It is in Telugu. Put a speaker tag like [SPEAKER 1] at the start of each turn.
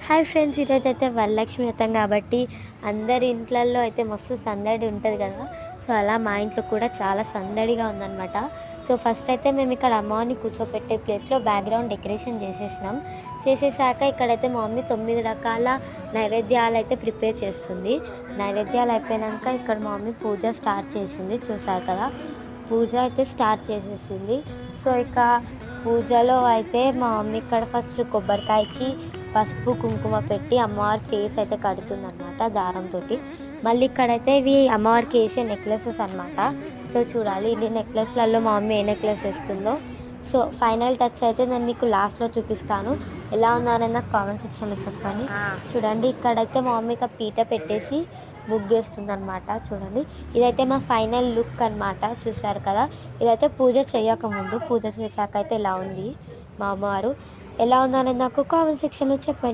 [SPEAKER 1] హాయ్ ఫ్రెండ్స్, ఈరోజైతే వరలక్ష్మి వ్రతం కాబట్టి అందరి ఇంట్లల్లో అయితే మస్తు సందడి ఉంటుంది కదా. సో అలా మా ఇంట్లో కూడా చాలా సందడిగా ఉందన్నమాట. సో ఫస్ట్ అయితే మేము ఇక్కడ అమ్మవారిని కూర్చోపెట్టే ప్లేస్లో బ్యాక్గ్రౌండ్ డెకరేషన్ చేసేసాక ఇక్కడైతే మా మమ్మీ 9 రకాల నైవేద్యాలు అయితే ప్రిపేర్ చేస్తుంది. నైవేద్యాలు అయిపోయాక ఇక్కడ మా మమ్మీ పూజ స్టార్ట్ చేసింది. చూసారు కదా, పూజ అయితే స్టార్ట్ చేసేసింది. సో ఇక పూజలో అయితే మా మమ్మీ ఇక్కడ ఫస్ట్ కొబ్బరికాయకి పసుపు కుంకుమ పెట్టి అమ్మవారి ఫేస్ అయితే కడుతుందన్నమాట దారంతో. మళ్ళీ ఇక్కడైతే ఇవి అమ్మవారికి వేసే నెక్లెసెస్ అనమాట. సో చూడాలి ఇది నెక్లెస్లలో మా మమ్మీ ఏ నెక్లెస్ వేస్తుందో. సో ఫైనల్ టచ్ అయితే నేను మీకు లాస్ట్లో చూపిస్తాను. ఎలా ఉన్నారని నాకు కామెంట్ సెక్షన్లో చెప్పండి. చూడండి, ఇక్కడైతే మా మమ్మీ ఇక పీట పెట్టేసి ముగ్గేస్తుంది అనమాట. చూడండి, ఇదైతే మా ఫైనల్ లుక్ అనమాట. చూసారు కదా, ఇదైతే పూజ చేయకముందు. పూజ చేశాక అయితే ఇలా ఉంది మా అమ్మవారు. ఎలా ఉందనేది నాకు కామెంట్ సెక్షన్లో చెప్పండి.